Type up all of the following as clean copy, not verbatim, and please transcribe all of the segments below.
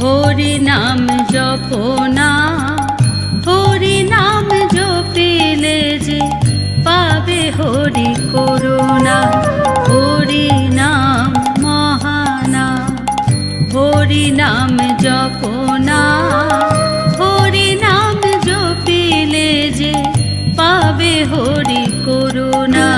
হরি নাম জপনা, হরি নাম জপিলে যে পাবে হরি করুণা। হরি নাম মহানাম, হরি নাম জপনা, হরি নাম জপিলে যে পাবে হরি করুণা।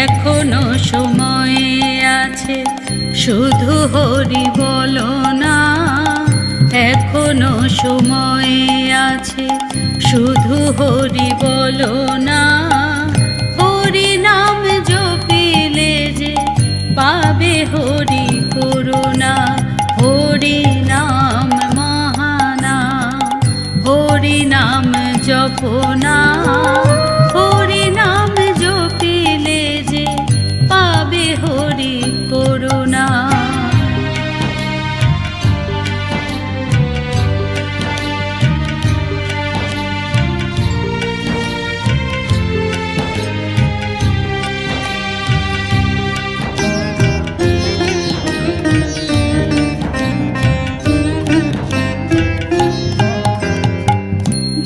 এখনো সময় আছে, শুধু হরি বলো না। এখনো সময় আছে, শুধু হরি বলো না। হরি নাম জপিলে যে পাবে হরি করুণা। হরি নাম মহানাম, হরি নাম জপনা, হরি নাম জপিলে যে পাবে হরি করুণা।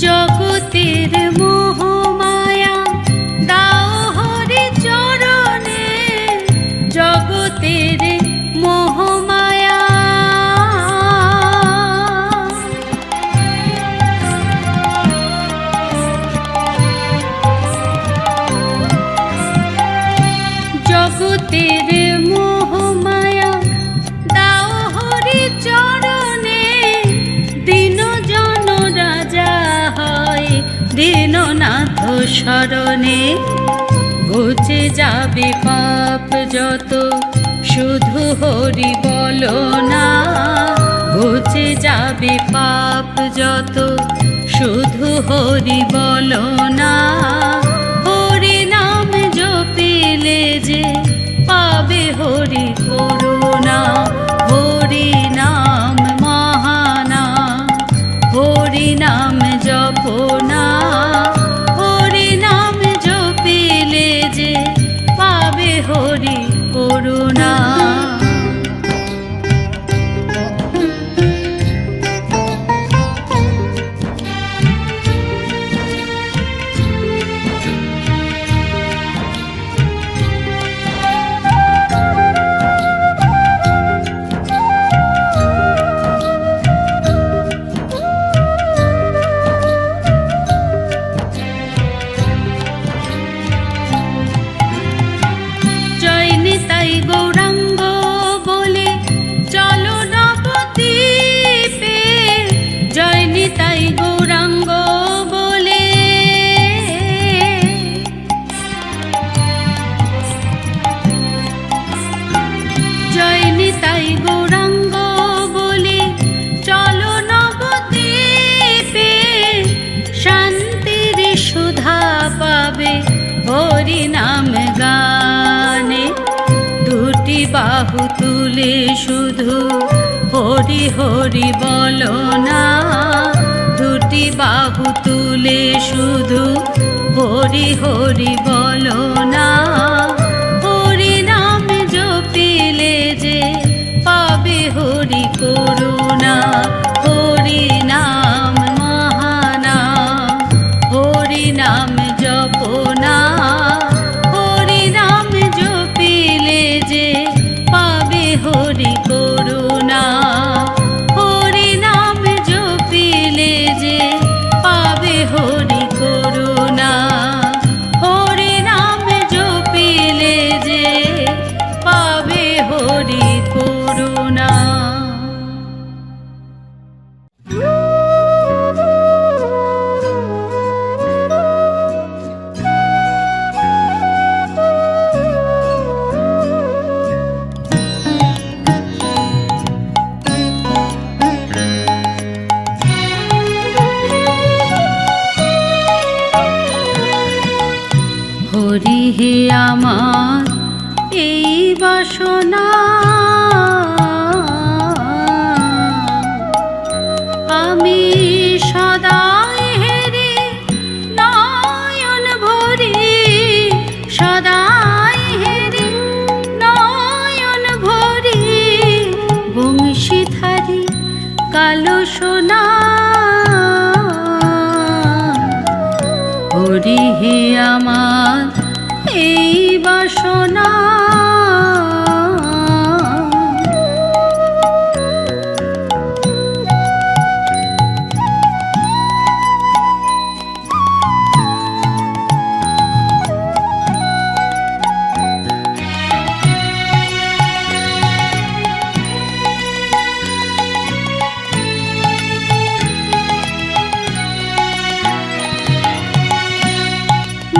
জগতের মোহমায়া দাও হরি চরণে, জগতের মোহমায়া। জগতের মোহমায়া দাও হরি চরণে, দীনজন রাজা হয় দীননাথ শরণে। ঘুচে যাবে পাপ যত, শুধু হরি বলো না। ঘুচে যাবে পাপ যত, শুধু হরি বলো না। হরি নাম জপিলে যে পাবে হরি করুণা। হরি নাম মহানাম, হরি নাম জপনা, হরি নাম জপিলে যে পাবে হরি করুণা। জয় নিতাই গৌরাঙ্গ বলে চলো নবদ্বীপে, জয় নিতাই গৌরাঙ্গ বলে। জয় নিতাই গৌরাঙ্গ বলে চলো নবদ্বীপে, শান্তির সুধা পাবে হরি নাম গানে। দুটি বাহু তুলে শুধু হরি হরি বলো না। দুটি বাহু তুলে শুধু হরি হরি বলো না। হরি নাম জপিলে যে পাবে হরি করুণা। হরি নাম মহানাম, হরি নাম জপনা, হরি নাম জপিলে যে পাবে হরি করুণা। বাসনা আমি সদাই হেরি নয়ন ভরি, সদাই হেরি নয়ন ভরি বংশীধারী কালো সোনা। হরি হে আমার এই বাসনা,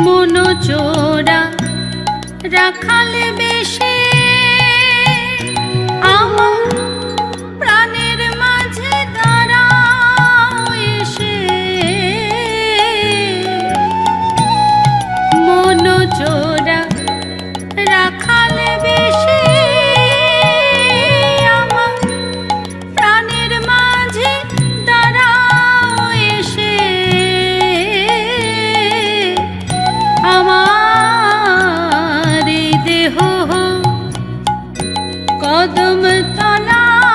মনোচোরা রাখাল বেশে আমার প্রাণের মাঝে দাঁড়াও এসে। মনোচোরা রাখাল বেশে আমার প্রাণের মাঝে দাঁড়াও এসে। আমার এই দেহ কদম তলায়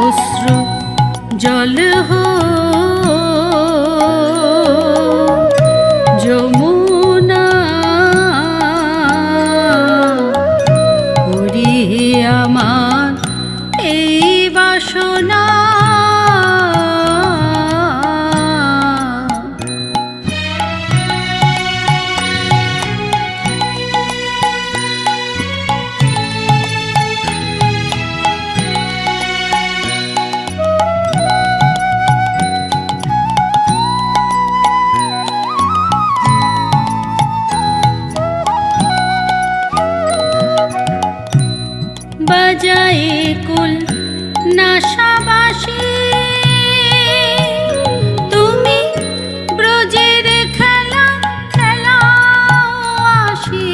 অশ্রু জল যমুনা। হরি হে আমার এই বাসনা, বাজায়ে কুল নাশাবাসী তুমি ব্রজের খেলা খেলাও আসি।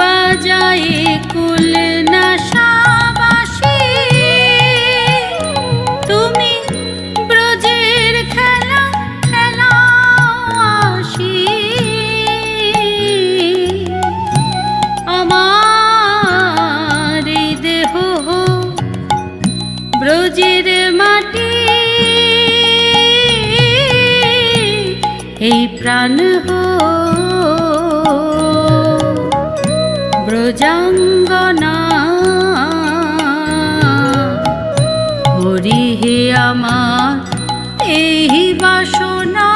বাজায়ে কুল নাশাবাসী তুমি ব্রজের খেলা খেলাও আসি। আমার এই দেহ ব্রজের মাটি, এই প্রাণ ব্রজাঙ্গনা। হরি হে আমার এই বাসনা,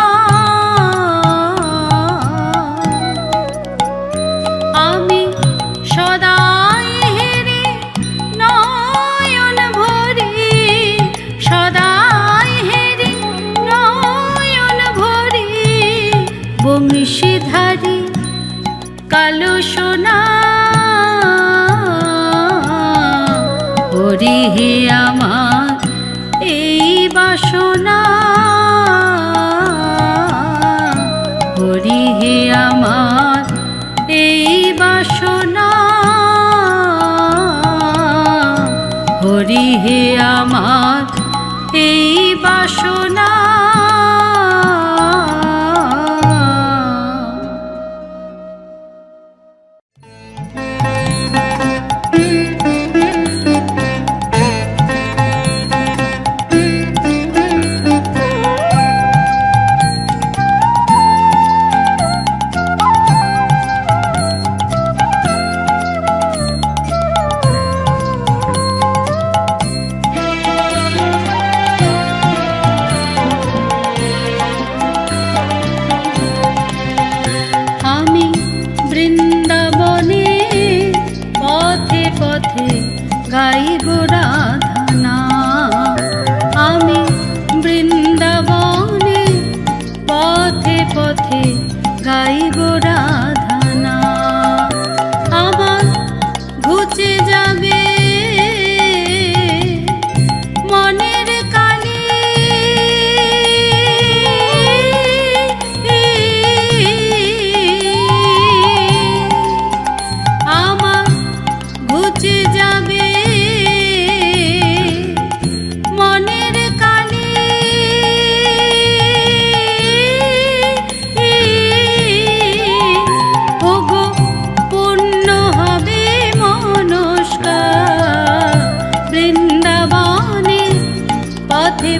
আমি সদাই হেরি নয়ন ভরি, সদাই হেরি নয়ন ভরি বংশীধারী কালো সোনা। হরি হে আমার এই বাসনা, হরি হে আমার এই বাসনা, হরি হে আমার এই বাসনা।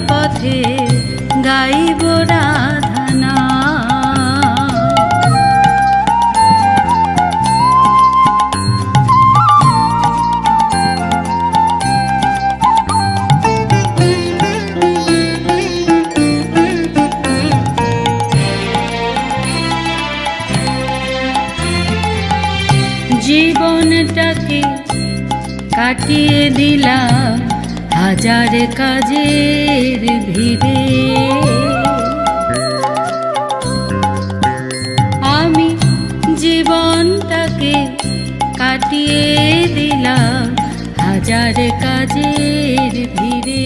পথে গাইব রাধনা। জীবনটাকে কাটিয়ে দিলাম হাজার কাজের ভিড়ে। আমি জীবনটাকে কাটিয়ে দিলাম হাজার কাজের ভিড়ে।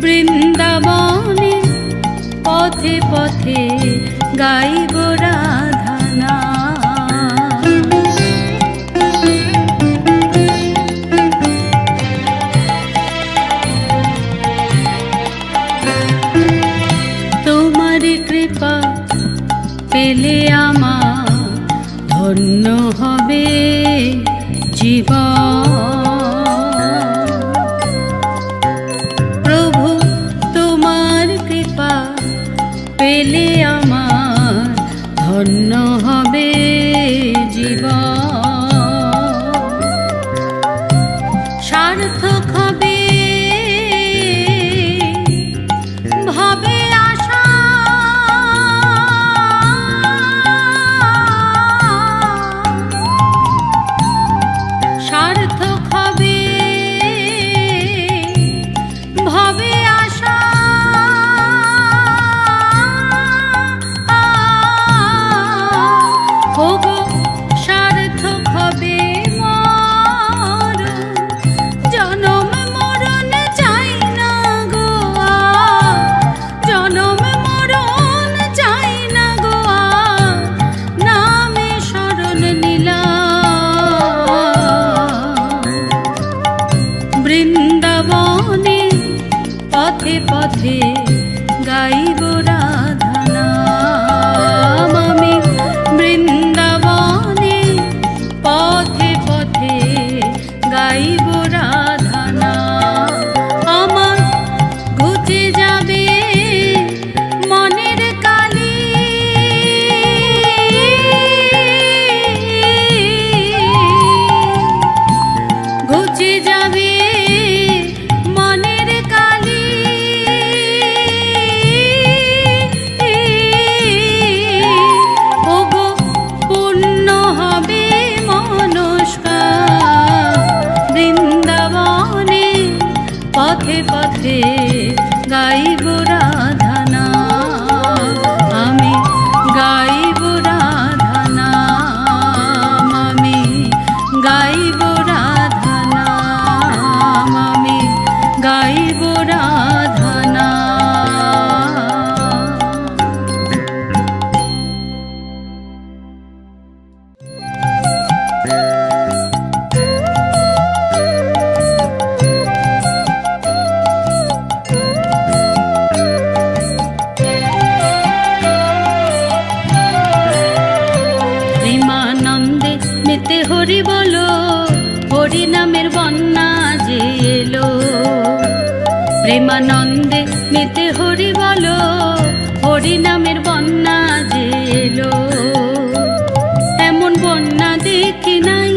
বৃন্দাবনে পথে পথে গাইব রাধনা। তোমার কৃপা পেলে আমার ধন্য হবে জীবন। পেলে আমার ধন্য হবে জীবন। সার্থক হবে ভাবে আশা। সার্থক হবে ভাবে আশা। সার্থক হবে মরণ, জনম মরণ চাই না গো, জনম মরণ চাই না গো, নামে শরণ নিলাম। বৃন্দাবনে পথে পথে গাইব রাধনা। আমি বৃন্দাবনে পথে পথে গাইব রাধনা। আমার ঘুচে যাবে মনের কালি, ঘুচে যাবে মনের কালি। ওগো পূর্ণ হবে মনস্কার। বৃন্দাবনে পথে পথে গাইব রাধনা। আমি গাইব রাধনা। আমি গাইব রাধনা। আমি গাইব রাধনা। প্রেমানন্দে নিতে হরি বলো, হরি নামের বন্যা যে এলো। প্রেমানন্দে নিতে হরি বলো, হরি নামের বন্যা যে এলো। এমন বন্যা দেখি নাই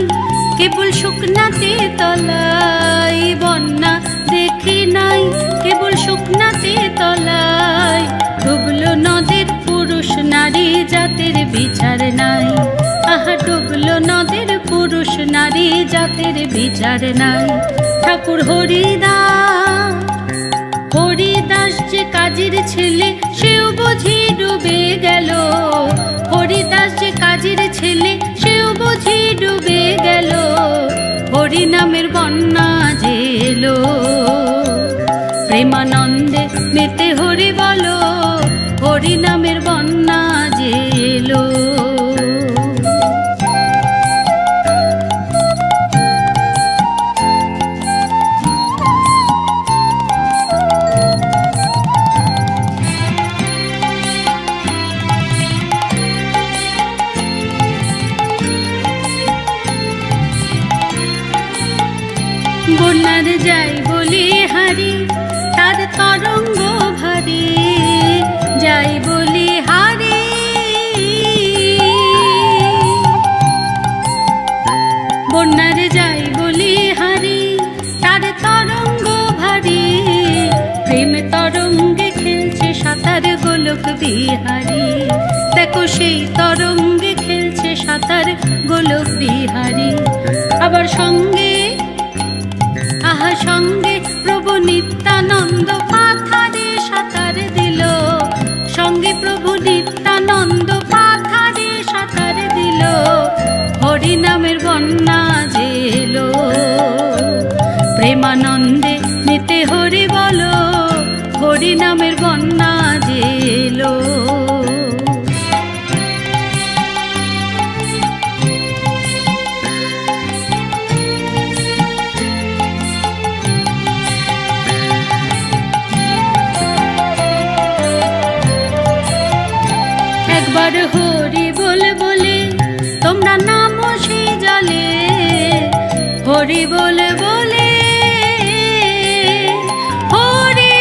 কেবল শুকনাতে তলায়। বন্যা দেখি নাই কেবল শুকনাতে তলায়। ডুবলো নদের পুরুষ নারী জাতের বিচার নাই। আহা ডুবলো নদের পুরুষ নারী জাতের বিচার নাই। ঠাকুর হরিদাস যে কাজের ছেলে সেও বুঝি ডুবে গেল। হরিদাস যে কাজের ছেলে সেও বুঝি ডুবে গেল। হরি নামের বন্যা যে এলো, প্রেমানন্দে মেতে হরি বলো, হরি নামের বন্যা যে এলো। বন্যার যাই বলি হারি, তার তরঙ্গ ভারী, যাই বলি হারি। বন্যার যাই বলি হারি, তার তরঙ্গ ভারী, প্রেম তরঙ্গে খেলছে সাঁতার গোলক বিহারী। দেখো সেই তরঙ্গে খেলছে সাঁতার গোলক বিহারী। আবার সঙ্গে সঙ্গে প্রভু নিত্যানন্দ পাথারে সাঁতার দিল। সঙ্গে প্রভু নিত্যানন্দ পাথারে সাঁতার দিল। হরি নামের বন্যা যে এলো, প্রেমানন্দে মেতে হরি বলো, হরি নামের বন্যা যে এলো। একবার হরি বলে বলে তোমরা নামো সেই জলে। হরি বলে বলে হরি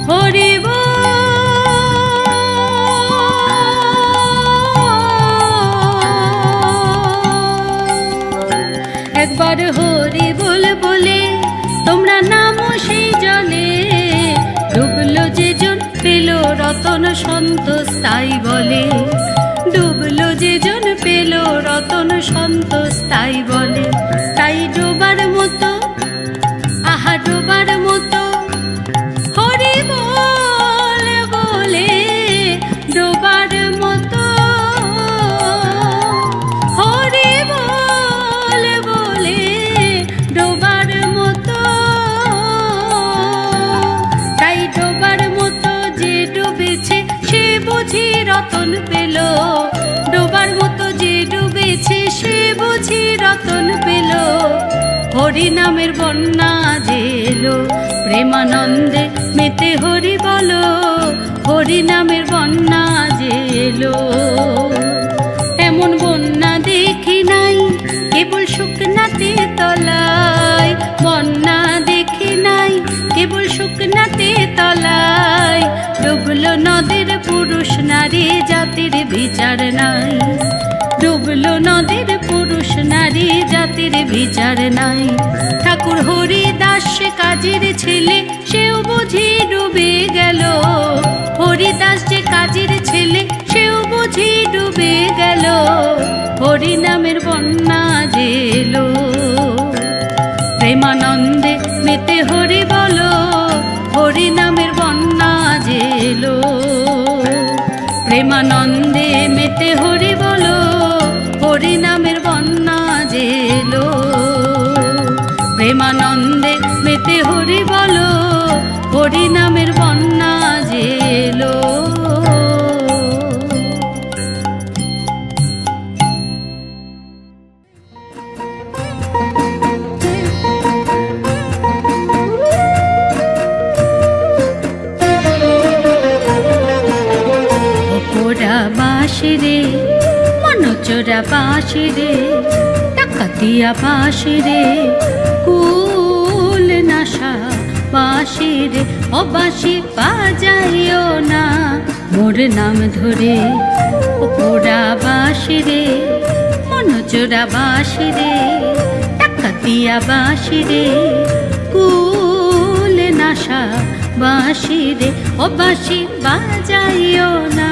হরি একবার হরি বলে বলে তোমরা নামো সেই জলে। ডুবলো যে জন পেল রতন সন্তোষ তাই বলে। ডুবলো যে জন পেল রতন সন্তোষ তাই বলে। তাই ডোবার মতো আহা ডোবার মতো হরি বলে বলে, ডোবার মতো হরি বলে বলে, ডোবার মতো। তাই ডোবার মতো যে ডুবেছে সে বুঝি রতন পেল। ডোবার মতো যে ডুবেছে সে বুঝি রতন পেল। হরি নামের বন্যা যে এলো, প্রেমানন্দে মেতে হরি বলো, হরি নামের বন্যা যে এলো। এমন বন্যা দেখি নাই কেবল শুকনাতে তলায়। বন্যা দেখি নাই কেবল শুকনাতে তলায়। ডুবলো নদীর পুরুষ নারী জাতির বিচার নাই। ডুবলো নদীর পুরুষ নারী জাতির বিচার নাই। ঠাকুর হরিদাস কাজের ছেলে সেও বুঝি ডুবে গেল। হরিদাস যে কাজের ছেলে সেও বুঝি ডুবে গেল। হরি নামের বন্যা যে এলো, প্রেমানন্দে মেতে হরি বলো, হরি নামের বন্যা যে এলো। প্রেমানন্দে মেতে হরি বলো, হরি নামের বন্যা যে এলো। প্রেমানন্দে মেতে হরি বলো, হরি নামের বন্যা যে এলো। বাঁশিরে মনোচোরা বাঁশিরে, ডাকাতিয়া বাঁশিরে, কুল নাশা বাঁশিরে। ও বাঁশি বাজাইও না মোর নাম ধরে। ও পোড়া বাঁশিরে মনোচোরা বাঁশিরে, ডাকাতিয়া বাঁশিরে, কুল নাশা বাঁশিরে। ও বাঁশি বাজাইও না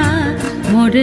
মোর